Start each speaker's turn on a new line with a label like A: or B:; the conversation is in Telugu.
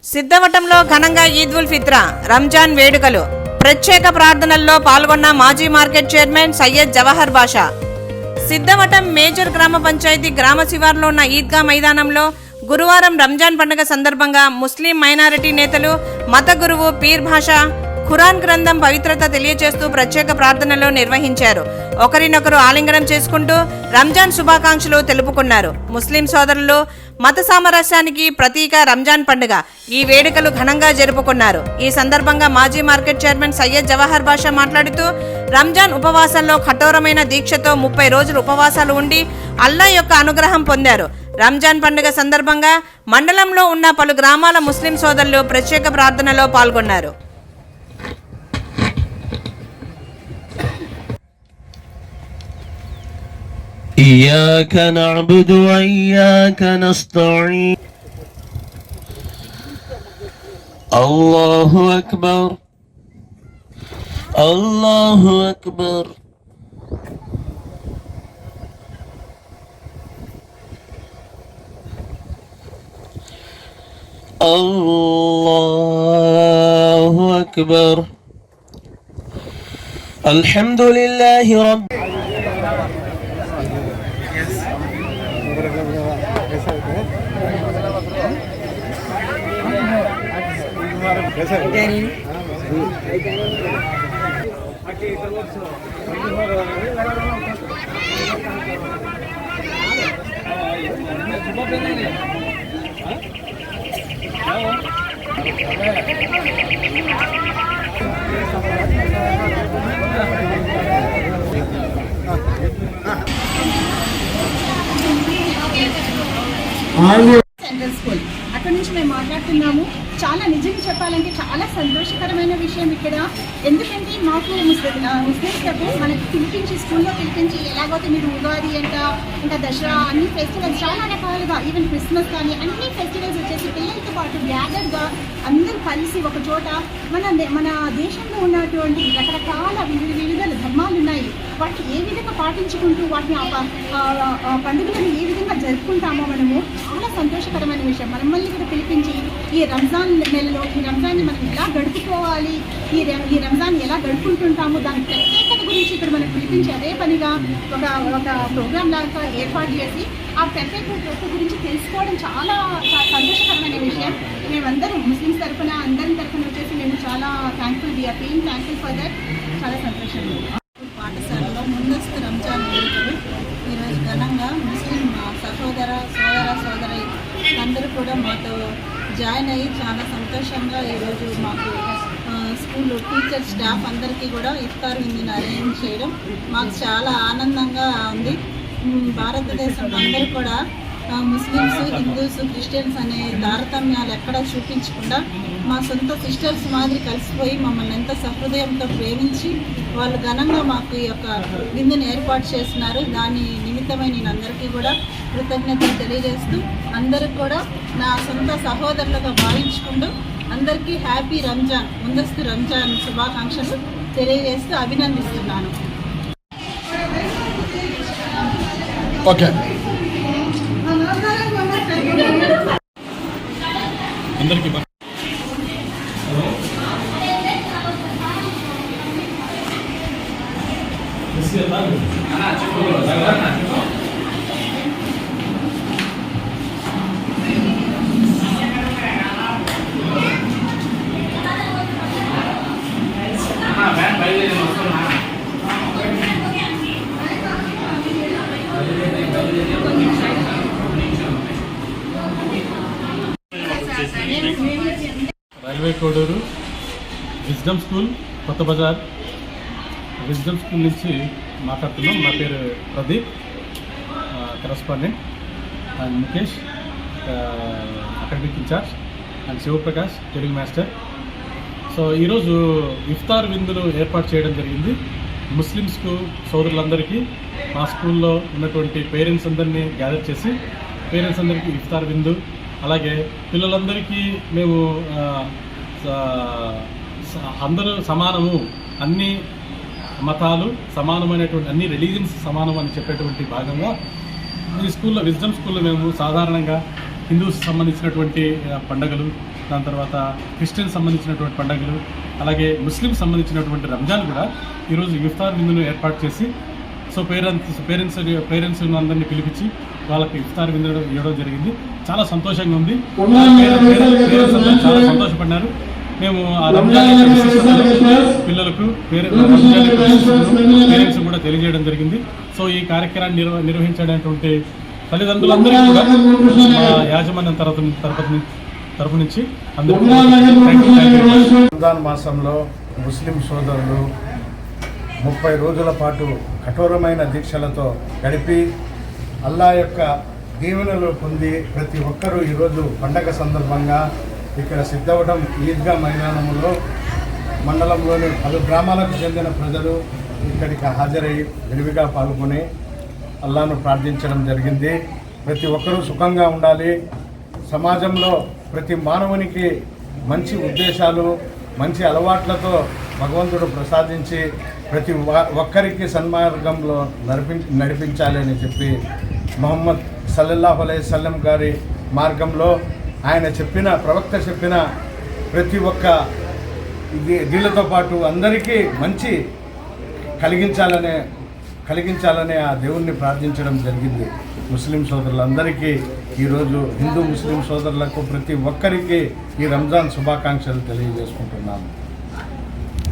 A: సిద్ధవటంలో ఘనంగా ఈద్ ఉల్ ఫిత్రా రంజాన్ వేడుకలు. ప్రత్యేక ప్రార్థనల్లో పాల్గొన్న మాజీ మార్కెట్ చైర్మన్ సయ్యద్ జవహర్ బాషా. సిద్ధవటం మేజర్ గ్రామ పంచాయతీ గ్రామ శివార్లో ఉన్న ఈద్గా మైదానంలో గురువారం రంజాన్ పండుగ సందర్భంగా ముస్లిం మైనారిటీ నేతలు, మత గురువు పీర్ భాషా ఖురాన్ గ్రంథం పవిత్రత తెలియజేస్తూ ప్రత్యేక ప్రార్థనలు నిర్వహించారు. ఒకరినొకరు ఆలింగనం చేసుకుంటూ రంజాన్ శుభాకాంక్షలు తెలుపుకున్నారు. ముస్లిం సోదరులు మత సామరస్యానికి ప్రతీక రంజాన్ పండుగ. ఈ వేడుకలు ఘనంగా జరుపుకున్నారు. ఈ సందర్భంగా మాజీ మార్కెట్ చైర్మన్ సయ్యద్ జవహర్ బాషా మాట్లాడుతూ రంజాన్ ఉపవాసంలో కఠోరమైన దీక్షతో 30 రోజులు ఉపవాసాలు ఉండి అల్లా యొక్క అనుగ్రహం పొందారు. రంజాన్ పండుగ సందర్భంగా మండలంలో ఉన్న పలు గ్రామాల ముస్లిం సోదరులు ప్రత్యేక ప్రార్థనలో పాల్గొన్నారు.
B: إياك نعبد وإياك نستعين الله أكبر الله أكبر الله أكبر الحمد لله رب
C: సెంట్రల్ స్కూల్ అక్కడ నుంచి మేము మాట్లాడుతున్నాము. చాలా నిజంగా చెప్పాలంటే చాలా సంతోషకరమైన విషయం ఇక్కడ. ఎందుకంటే మాకు ముస్లింస్లకు మనకి పిలిపించి స్కూల్లో పిలిపించి ఎలాగైతే మీరు ఉగాది అంట ఇంకా దసరా అన్ని ఫెస్టివల్స్ చాలా రకాలుగా ఈవెన్ క్రిస్మస్ కానీ అన్ని ఫెస్టివల్స్ వచ్చేసి పిల్లలతో పాటు గ్యాదర్గా అందరూ కలిసి ఒక చోట మన దేశంలో ఉన్నటువంటి రకరకాల వివిధ ధర్మాలు ఉన్నాయి. వాటిని ఏ విధంగా పాటించుకుంటూ వాటిని పండుగలను ఏ విధంగా జరుపుకుంటామో మనము చాలా సంతోషకరమైన విషయం. మమ్మల్ని కూడా పిలిపించి ఈ రంజాన్ నెలలో ఈ రంజాన్ని మనం ఎలా గడుపుకోవాలి, ఈ రంజాన్ ఎలా గడుపుకుంటుంటాము దాని ప్రత్యేకత గురించి ఇక్కడ మనం పిలిపించి అదే పనిగా ఒక ప్రోగ్రామ్ లాగా ఏర్పాటు చేసి ఆ ప్రత్యేకత గురించి తెలుసుకోవడం చాలా సంతోషకరమైన విషయం. మేమందరం ముస్లిమ్స్ తరఫున అందరి తరఫున వచ్చేసి మేము చాలా thankful, we are being thankful for that. చాలా సంతోషంగా పాఠశాలలో ముందస్తు రంజాన్ వేడుకలు ఈరోజు ఘనంగా ముస్లిం సోదరి అందరూ కూడా మాతో జాయిన్ అయ్యి చాలా సంతోషంగా ఈరోజు మాకు స్కూల్ టీచర్ స్టాఫ్ అందరికీ కూడా ఇఫ్తార్ విందుని అరేంజ్ చేయడం మాకు చాలా ఆనందంగా ఉంది. భారతదేశం అందరూ కూడా ముస్లిమ్స్, హిందూస్, క్రిస్టియన్స్ అనే తారతమ్యాలు ఎక్కడా చూపించకుండా మా సొంత సిస్టర్స్ మాదిరి కలిసిపోయి మమ్మల్ని ఎంతో సహృదయంతో ప్రేమించి వాళ్ళు ఘనంగా మాకు ఈ యొక్క విందుని ఏర్పాటు చేస్తున్నారు. దాని నిమిత్తమై నేను అందరికీ కూడా కృతజ్ఞతలు తెలియజేస్తూ అందరికి కూడా నా సొంత సహోదరులుగా భావించుకుంటూ అందరికీ హ్యాపీ రంజాన్, ముందస్తు రంజాన్ శుభాకాంక్షలు తెలియజేస్తూ అభినందిస్తున్నాను.
D: ఓకే, అందరికీ రైల్వే కోడూరు విజ్డమ్ స్కూల్ కొత్త బజార్ విజ్డమ్ స్కూల్ నుంచి మాట్లాడుతున్నాం. నా పేరు Pradeep, correspondent, and Mukesh academic incharge, and Shivaprakash Telugu master. So ఈరోజు ఇఫ్తార్ విందులు ఏర్పాటు చేయడం జరిగింది. ముస్లిమ్స్కు సోదరులందరికీ మా స్కూల్లో ఉన్నటువంటి పేరెంట్స్ అందరినీ గ్యాదర్ చేసి పేరెంట్స్ అందరికీ ఇఫ్తార్ విందు, అలాగే పిల్లలందరికీ మేము అందరూ సమానము, అన్ని మతాలు సమానమైనటువంటి అన్ని రిలీజియన్స్ సమానం అని చెప్పేటువంటి భాగంగా ఈ స్కూల్లో విజ్డమ్ స్కూల్లో మేము సాధారణంగా హిందూస్ సంబంధించినటువంటి పండుగలు, దాని తర్వాత క్రిస్టియన్స్ సంబంధించినటువంటి పండుగలు, అలాగే ముస్లిం సంబంధించినటువంటి రంజాన్ కూడా ఈరోజు ఇఫ్తార్ విందును ఏర్పాటు చేసి సో పేరెంట్స్ అందరినీ పిలిపించి వాళ్ళకి ఇఫ్తార్ విందు ఇవ్వడం జరిగింది. చాలా సంతోషంగా ఉంది. పేరెంట్స్ అందరూ చాలా సంతోషపడినారు. మేము ఆ రంజాన్ యొక్క విశిష్టతను పిల్లలకు పేరెంట్స్ కూడా తెలియజేయడం జరిగింది. సో ఈ కార్యక్రమాన్ని నిర్వహించడానికి తల్లిదండ్రులందరికీ కూడా మా యాజమాన్యం తరపు నుంచి అందరికీ
E: రంజాన్ మాసంలో ముస్లిం సోదరులు 30 రోజుల పాటు కఠోరమైన దీక్షలతో గడిపి అల్లా యొక్క దీవెనలు పొంది ప్రతి ఒక్కరూ ఈరోజు పండగ సందర్భంగా ఇక్కడ సిద్ధవటం ఈద్గా మైదానంలో మండలంలోని పలు గ్రామాలకు చెందిన ప్రజలు ఇక్కడికి హాజరై విరివిగా పాల్గొని అల్లాను ప్రార్థించడం జరిగింది. ప్రతి ఒక్కరూ సుఖంగా ఉండాలి, సమాజంలో ప్రతి మానవునికి మంచి ఉద్దేశాలు మంచి అలవాట్లతో భగవంతుడు ప్రసాదించి ప్రతి ఒక్కరికి సన్మార్గంలో నడిపించాలని చెప్పి ముహమ్మద్ సల్లల్లాహు అలైహి వసల్లం గారి మార్గంలో ఆయన ప్రవక్త చెప్పిన ప్రతి ఒక్క దీనితో పాటు అందరికీ మంచి కలిగించాలనే ఆ దేవుణ్ణి ప్రార్థించడం జరిగింది. ముస్లిం సోదరులందరికీ ఈరోజు హిందూ ముస్లిం సోదరులకు ప్రతి ఒక్కరికి ఈ రంజాన్ శుభాకాంక్షలు తెలియజేసుకుంటున్నాను.